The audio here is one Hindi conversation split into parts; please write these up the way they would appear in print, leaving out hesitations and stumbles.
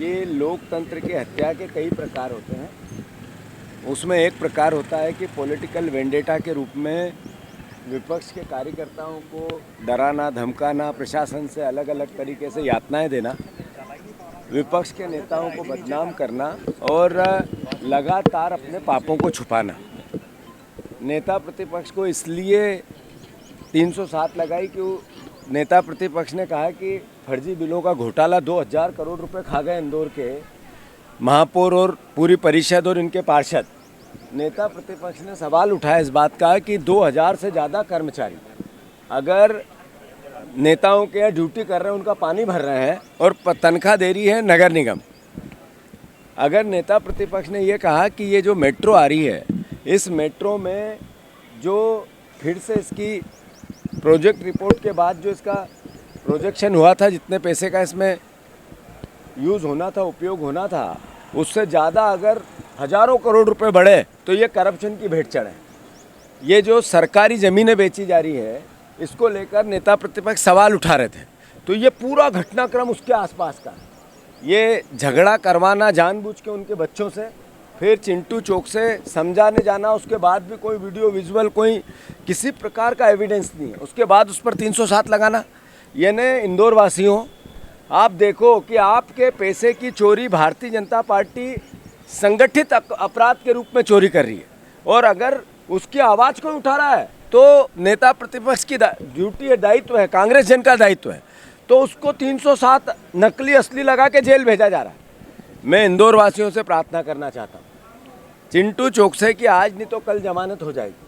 कि लोकतंत्र की हत्या के कई प्रकार होते हैं। उसमें एक प्रकार होता है कि पॉलिटिकल वेंडेटा के रूप में विपक्ष के कार्यकर्ताओं को डराना, धमकाना, प्रशासन से अलग अलग तरीके से यातनाएं देना, विपक्ष के नेताओं को बदनाम करना और लगातार अपने पापों को छुपाना। नेता प्रतिपक्ष को इसलिए 307 लगाई कि नेता प्रतिपक्ष ने कहा कि फर्जी बिलों का घोटाला 2000 करोड़ रुपए खा गए इंदौर के महापौर और पूरी परिषद और इनके पार्षद। नेता प्रतिपक्ष ने सवाल उठाया इस बात का कि 2000 से ज़्यादा कर्मचारी अगर नेताओं के यहाँ ड्यूटी कर रहे हैं, उनका पानी भर रहे हैं और तनख्वाह दे रही है नगर निगम। अगर नेता प्रतिपक्ष ने ये कहा कि ये जो मेट्रो आ रही है, इस मेट्रो में जो फिर से इसकी प्रोजेक्ट रिपोर्ट के बाद जो इसका प्रोजेक्शन हुआ था, जितने पैसे का इसमें यूज़ होना था, उपयोग होना था, उससे ज़्यादा अगर हज़ारों करोड़ रुपए बढ़े तो ये करप्शन की भेंट चढ़े। ये जो सरकारी ज़मीनें बेची जा रही है, इसको लेकर नेता प्रतिपक्ष सवाल उठा रहे थे। तो ये पूरा घटनाक्रम उसके आसपास का है। ये झगड़ा करवाना जानबूझ के उनके बच्चों से, फिर चिंटू चौक से समझाने जाना, उसके बाद भी कोई वीडियो विजुअल, कोई किसी प्रकार का एविडेंस नहीं है, उसके बाद उस पर 307 लगाना। यानी इंदौर वासियों, आप देखो कि आपके पैसे की चोरी भारतीय जनता पार्टी संगठित अपराध के रूप में चोरी कर रही है, और अगर उसकी आवाज़ कोई उठा रहा है तो नेता प्रतिपक्ष की ड्यूटी है, दायित्व है, कांग्रेस जन का दायित्व है, तो उसको 307 नकली असली लगा के जेल भेजा जा रहा है। मैं इंदौर वासियों से प्रार्थना करना चाहता हूँ, चिंटू चौक से कि आज नहीं तो कल जमानत हो जाएगी,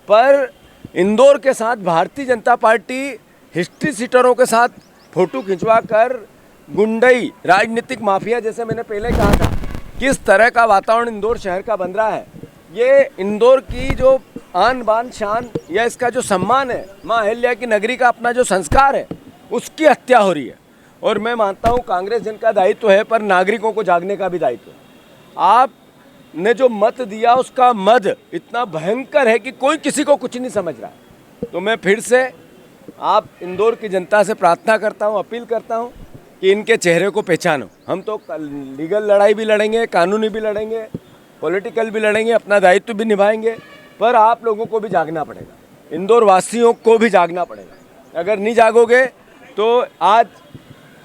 पर इंदौर के साथ भारतीय जनता पार्टी हिस्ट्री सीटरों के साथ फोटो खिंचवा कर गुंडई, राजनीतिक माफिया, जैसे मैंने पहले कहा था, किस तरह का वातावरण इंदौर शहर का बन रहा है। ये इंदौर की जो आन बान शान या इसका जो सम्मान है, माँ अहिल्या की नगरी का अपना जो संस्कार है, उसकी हत्या हो रही है। और मैं मानता हूँ कांग्रेस जन का दायित्व है, पर नागरिकों को जागने का भी दायित्व है। आपने जो मत दिया, उसका मद इतना भयंकर है कि कोई किसी को कुछ नहीं समझ रहा है। तो मैं फिर से आप इंदौर की जनता से प्रार्थना करता हूँ, अपील करता हूँ कि इनके चेहरे को पहचानो। हम तो लीगल लड़ाई भी लड़ेंगे, कानूनी भी लड़ेंगे, पॉलिटिकल भी लड़ेंगे, अपना दायित्व भी निभाएंगे, पर आप लोगों को भी जागना पड़ेगा, इंदौर वासियों को भी जागना पड़ेगा। अगर नहीं जागोगे तो आज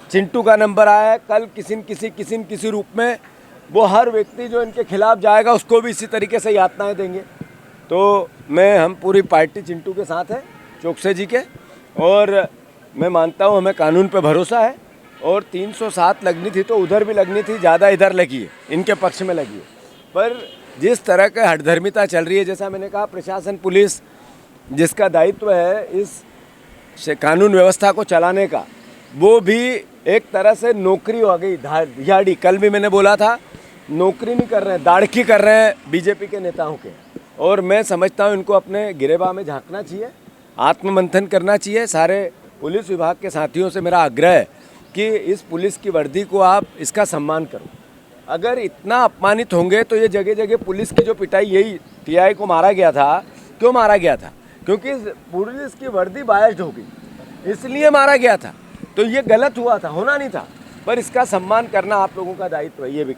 चिंटू का नंबर आया है, कल किसी रूप में वो हर व्यक्ति जो इनके खिलाफ जाएगा उसको भी इसी तरीके से यातनाएं देंगे। तो हम पूरी पार्टी चिंटू के साथ है, चौकसे जी के, और मैं मानता हूँ हमें कानून पे भरोसा है। और 307 लगनी थी तो उधर भी लगनी थी, ज़्यादा इधर लगी है, इनके पक्ष में लगी है। पर जिस तरह का हठधर्मिता चल रही है, जैसा मैंने कहा, प्रशासन, पुलिस जिसका दायित्व है इस कानून व्यवस्था को चलाने का, वो भी एक तरह से नौकरी हो गई, दिहाड़ी। कल भी मैंने बोला था, नौकरी नहीं कर रहे हैं, दाड़की कर रहे हैं बीजेपी के नेताओं के। और मैं समझता हूँ इनको अपने गिरेबान में झांकना चाहिए, आत्ममंथन करना चाहिए। सारे पुलिस विभाग के साथियों से मेरा आग्रह है कि इस पुलिस की वर्दी को आप इसका सम्मान करो। अगर इतना अपमानित होंगे तो ये जगह जगह पुलिस की जो पिटाई, यही टीआई को मारा गया था, क्यों मारा गया था? क्योंकि पुलिस की वर्दी बायस्ड हो गई, इसलिए मारा गया था। तो ये गलत हुआ था, होना नहीं था, पर इसका सम्मान करना आप लोगों का दायित्व है, ये भी कर।